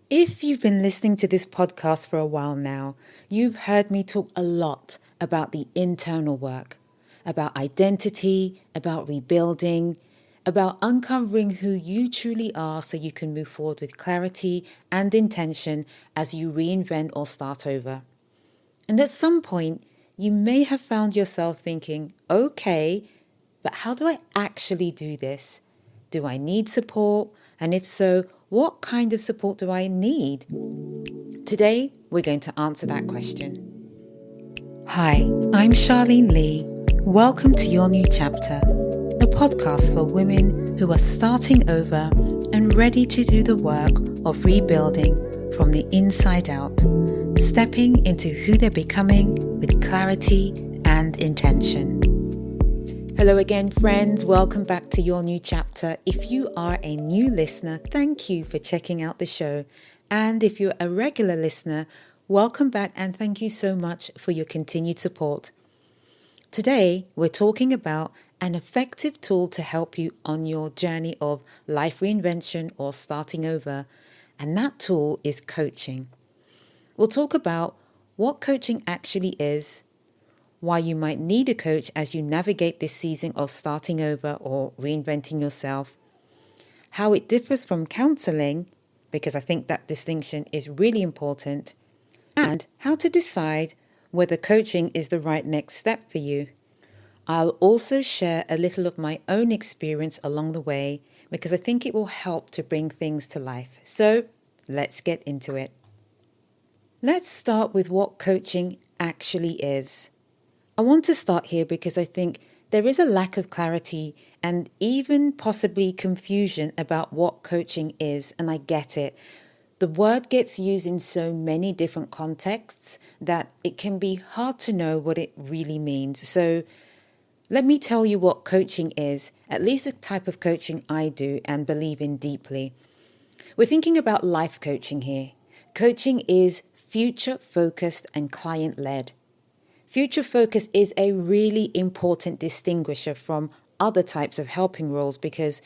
If you've been listening to this podcast for a while now, you've heard me talk a lot about the internal work, about identity, about rebuilding, about uncovering who you truly are so you can move forward with clarity and intention as you reinvent or start over. And at some point, you may have found yourself thinking, okay, but how do I actually do this? Do I need support? And if so, what kind of support do I need? Today, we're going to answer that question. Hi, I'm Sharlene Lee. Welcome to Your New Chapter, the podcast for women who are starting over and ready to do the work of rebuilding from the inside out, stepping into who they're becoming with clarity and intention. Hello again, friends. Welcome back to Your New Chapter. If you are a new listener, thank you for checking out the show. And if you're a regular listener, welcome back and thank you so much for your continued support. Today, we're talking about an effective tool to help you on your journey of life reinvention or starting over. And that tool is coaching. We'll talk about what coaching actually is, why you might need a coach as you navigate this season of starting over or reinventing yourself, how it differs from counseling, because I think that distinction is really important, and how to decide whether coaching is the right next step for you. I'll also share a little of my own experience along the way because I think it will help to bring things to life. So let's get into it. Let's start with what coaching actually is. I want to start here because I think there is a lack of clarity and even possibly confusion about what coaching is, and I get it. The word gets used in so many different contexts that it can be hard to know what it really means. So let me tell you what coaching is, at least the type of coaching I do and believe in deeply. We're thinking about life coaching here. Coaching is future-focused and client-led. Future focus is a really important distinguisher from other types of helping roles because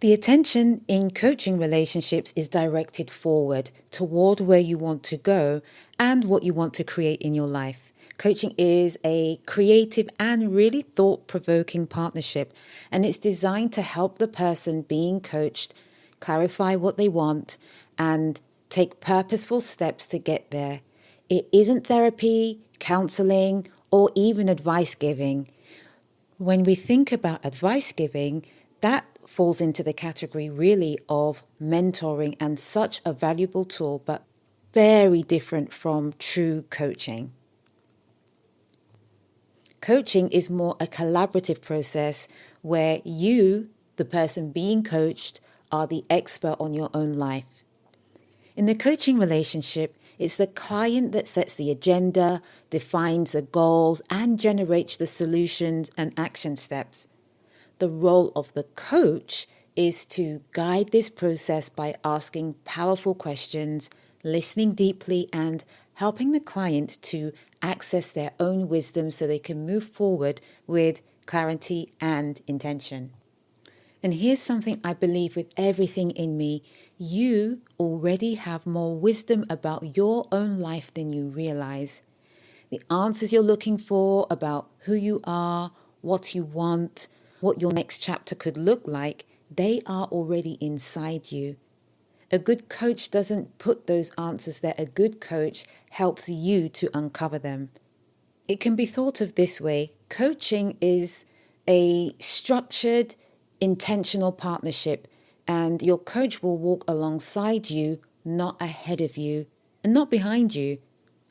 the attention in coaching relationships is directed forward toward where you want to go and what you want to create in your life. Coaching is a creative and really thought-provoking partnership, and it's designed to help the person being coached clarify what they want and take purposeful steps to get there. It isn't therapy, counseling, or even advice giving. When we think about advice giving, that falls into the category really of mentoring and such a valuable tool, but very different from true coaching. Coaching is more a collaborative process where you, the person being coached, are the expert on your own life. In the coaching relationship, it's the client that sets the agenda, defines the goals, and generates the solutions and action steps. The role of the coach is to guide this process by asking powerful questions, listening deeply, and helping the client to access their own wisdom so they can move forward with clarity and intention. And here's something I believe with everything in me. You already have more wisdom about your own life than you realize. The answers you're looking for about who you are, what you want, what your next chapter could look like, they are already inside you. A good coach doesn't put those answers there. A good coach helps you to uncover them. It can be thought of this way. Coaching is a structured, intentional partnership, and your coach will walk alongside you, not ahead of you, and not behind you,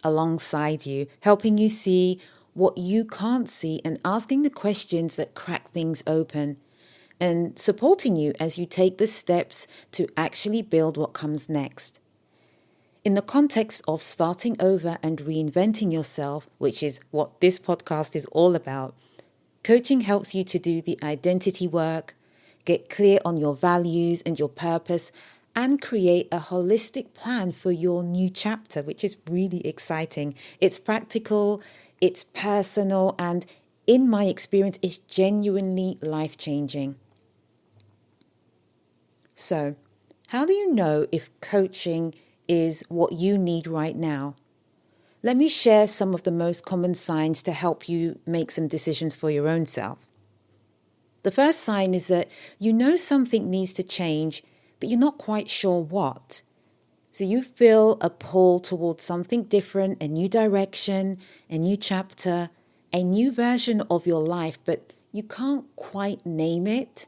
alongside you, helping you see what you can't see and asking the questions that crack things open, and supporting you as you take the steps to actually build what comes next. In the context of starting over and reinventing yourself, which is what this podcast is all about, coaching helps you to do the identity work, get clear on your values and your purpose, and create a holistic plan for your new chapter, which is really exciting. It's practical, it's personal, and in my experience, it's genuinely life-changing. So, How do you know if coaching is what you need right now? Let me share some of the most common signs to help you make some decisions for your own self. The first sign is that you know something needs to change, but you're not quite sure what. So you feel a pull towards something different, a new direction, a new chapter, a new version of your life, but you can't quite name it.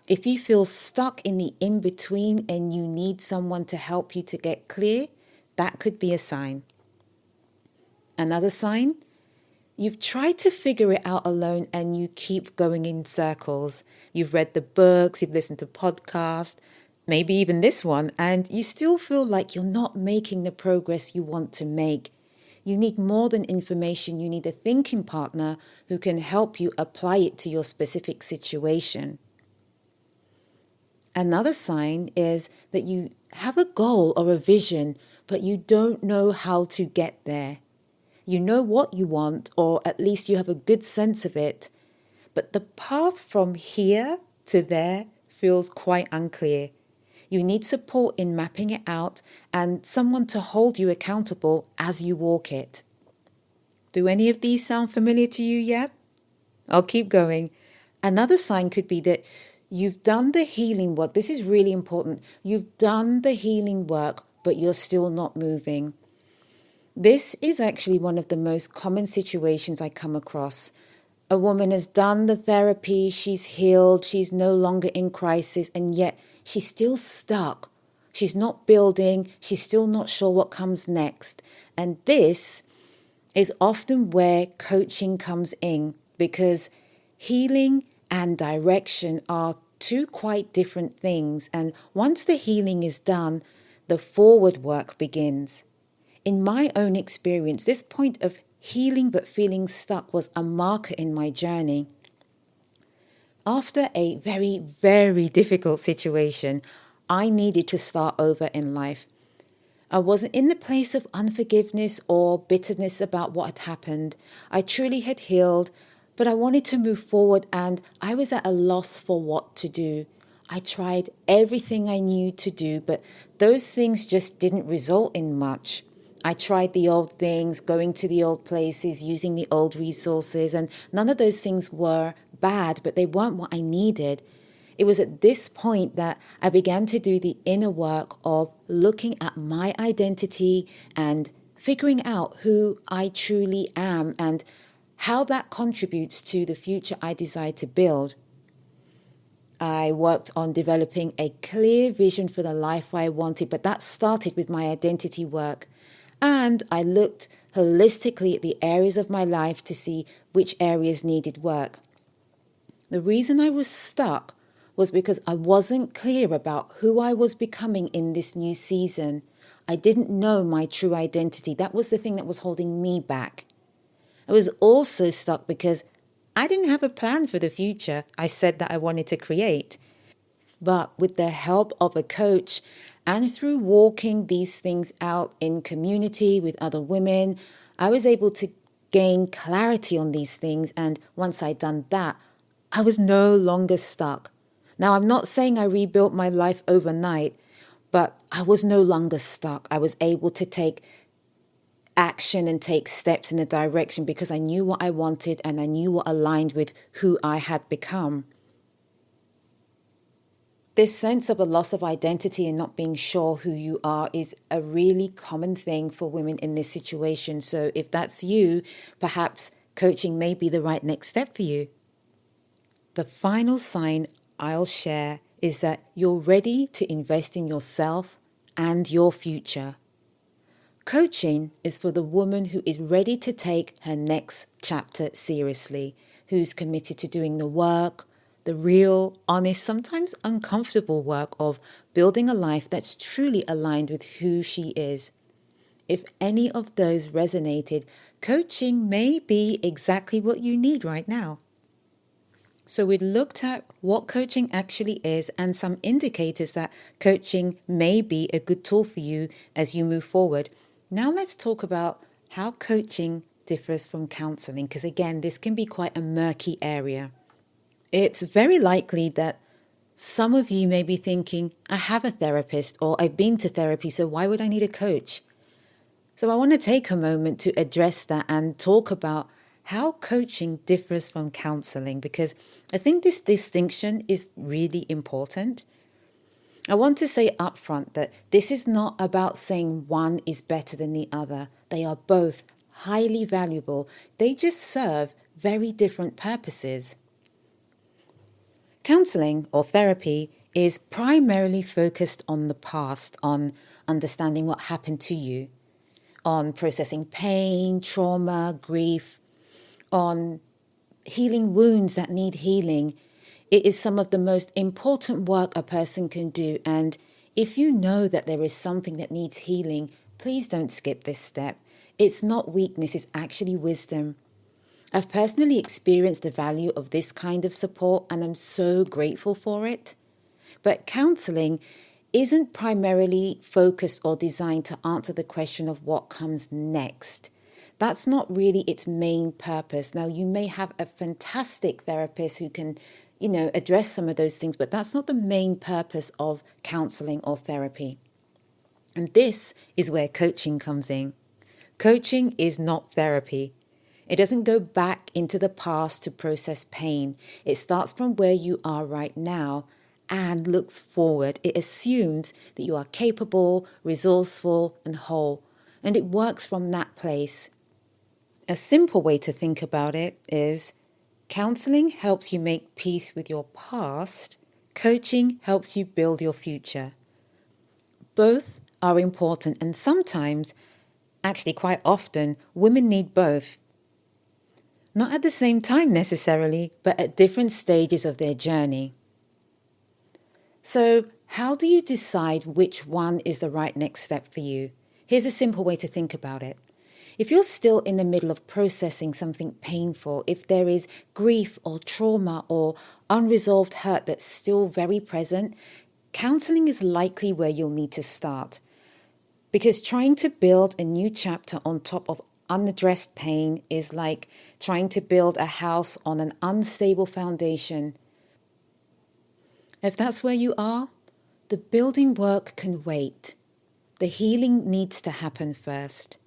If you feel stuck in the in-between and you need someone to help you to get clear, that could be a sign. Another sign, you've tried to figure it out alone and you keep going in circles. You've read the books, you've listened to podcasts, maybe even this one, and you still feel like you're not making the progress you want to make. You need more than information. You need a thinking partner who can help you apply it to your specific situation. Another sign is that you have a goal or a vision, but you don't know how to get there. You know what you want, or at least you have a good sense of it, but the path from here to there feels quite unclear. You need support in mapping it out and someone to hold you accountable as you walk it. Do any of these sound familiar to you yet? I'll keep going. Another sign could be that you've done the healing work. This is really important. You've done the healing work, but you're still not moving. This is actually one of the most common situations I come across. A woman has done the therapy, she's healed, she's no longer in crisis, and yet she's still stuck. She's not building, she's still not sure what comes next. And this is often where coaching comes in, because healing and direction are two quite different things. And once the healing is done, the forward work begins. In my own experience, this point of healing but feeling stuck was a marker in my journey. After a very, very difficult situation, I needed to start over in life. I wasn't in the place of unforgiveness or bitterness about what had happened. I truly had healed, but I wanted to move forward and I was at a loss for what to do. I tried everything I knew to do, but those things just didn't result in much. I tried the old things, going to the old places, using the old resources, and none of those things were bad, but they weren't what I needed. It was at this point that I began to do the inner work of looking at my identity and figuring out who I truly am and how that contributes to the future I desire to build. I worked on developing a clear vision for the life I wanted, but that started with my identity work. And I looked holistically at the areas of my life to see which areas needed work. The reason I was stuck was because I wasn't clear about who I was becoming in this new season. I didn't know my true identity. That was the thing that was holding me back. I was also stuck because I didn't have a plan for the future I said that I wanted to create. But with the help of a coach and through walking these things out in community with other women, I was able to gain clarity on these things. And once I'd done that, I was no longer stuck. Now, I'm not saying I rebuilt my life overnight, but I was no longer stuck. I was able to take action and take steps in a direction because I knew what I wanted and I knew what aligned with who I had become. This sense of a loss of identity and not being sure who you are is a really common thing for women in this situation. So if that's you, perhaps coaching may be the right next step for you. The final sign I'll share is that you're ready to invest in yourself and your future. Coaching is for the woman who is ready to take her next chapter seriously, who's committed to doing the work, the real, honest, sometimes uncomfortable work of building a life that's truly aligned with who she is. If any of those resonated, coaching may be exactly what you need right now. So we looked at what coaching actually is and some indicators that coaching may be a good tool for you as you move forward. Now let's talk about how coaching differs from counseling, because again, this can be quite a murky area. It's very likely that Some of you may be thinking, I have a therapist or I've been to therapy, so why would I need a coach? So I want to take a moment to address that and talk about how coaching differs from counseling, because I think this distinction is really important. I want to say upfront that this is not about saying one is better than the other. They are both highly valuable. They just serve very different purposes. Counseling or therapy is primarily focused on the past, on understanding what happened to you, on processing pain, trauma, grief, on healing wounds that need healing. It is some of the most important work a person can do. And if you know that there is something that needs healing, please don't skip this step. It's not weakness, it's actually wisdom. I've personally experienced the value of this kind of support, and I'm so grateful for it. But counseling isn't primarily focused or designed to answer the question of what comes next. That's not really its main purpose. Now, you may have a fantastic therapist who can, address some of those things, but that's not the main purpose of counseling or therapy. And this is where coaching comes in. Coaching is not therapy. It doesn't go back into the past to process pain. It starts from where you are right now and looks forward. It assumes that you are capable, resourceful, and whole. And it works from that place. A simple way to think about it is counseling helps you make peace with your past. Coaching helps you build your future. Both are important, and sometimes, actually quite often, women need both. Not at the same time necessarily, but at different stages of their journey. So, how do you decide which one is the right next step for you? Here's a simple way to think about it. If you're still in the middle of processing something painful, if there is grief or trauma or unresolved hurt that's still very present, counseling is likely where you'll need to start. Because trying to build a new chapter on top of unaddressed pain is like trying to build a house on an unstable foundation. If that's where you are, the building work can wait. The healing needs to happen first.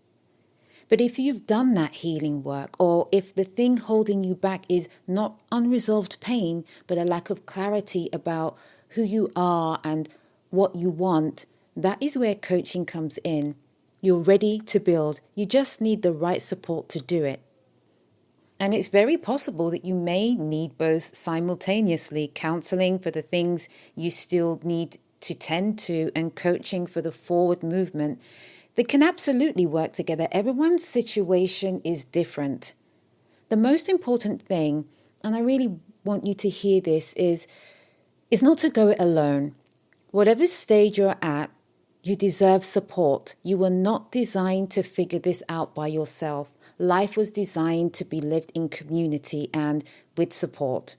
But if you've done that healing work, or if the thing holding you back is not unresolved pain, but a lack of clarity about who you are and what you want, that is where coaching comes in. You're ready to build. You just need the right support to do it. And it's very possible that you may need both simultaneously, counseling for the things you still need to tend to and coaching for the forward movement. They can absolutely work together. Everyone's situation is different. The most important thing, and I really want you to hear this, is not to go it alone. Whatever stage you're at, you deserve support. You were not designed to figure this out by yourself. Life was designed to be lived in community and with support.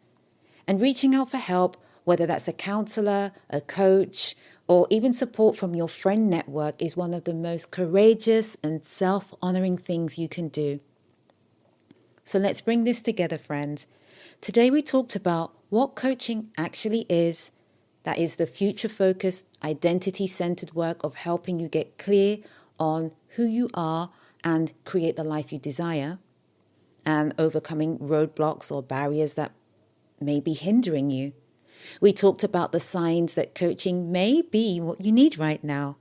And reaching out for help, whether that's a counselor, a coach, or even support from your friend network, is one of the most courageous and self-honoring things you can do. So let's bring this together, friends. Today we talked about what coaching actually is. That is the future-focused, identity-centered work of helping you get clear on who you are and create the life you desire, and overcoming roadblocks or barriers that may be hindering you. We talked about the signs that coaching may be what you need right now.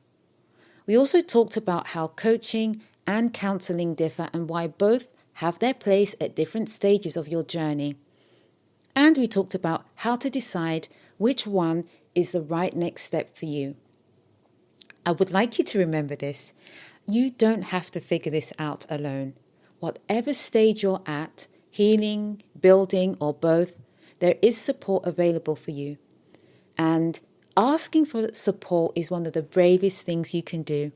We also talked about how coaching and counseling differ and why both have their place at different stages of your journey. And we talked about how to decide which one is the right next step for you. I would like you to remember this. You don't have to figure this out alone. Whatever stage you're at, healing, building, or both, there is support available for you. And asking for support is one of the bravest things you can do.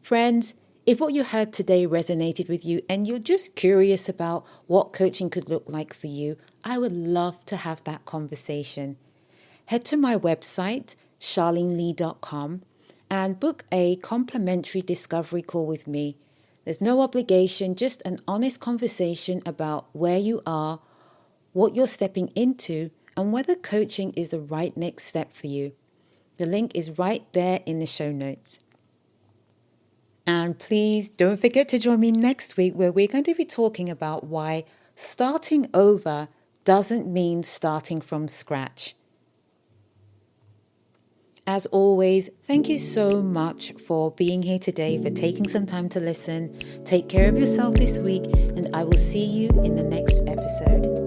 Friends, if what you heard today resonated with you and you're just curious about what coaching could look like for you, I would love to have that conversation. Head to my website, sharlenely.com, and book a complimentary discovery call with me. There's no obligation, just an honest conversation about where you are, what you're stepping into, and whether coaching is the right next step for you. The link is right there in the show notes. And please don't forget to join me next week, where we're going to be talking about why starting over doesn't mean starting from scratch. As always, thank you so much for being here today, for taking some time to listen. Take care of yourself this week, and I will see you in the next episode.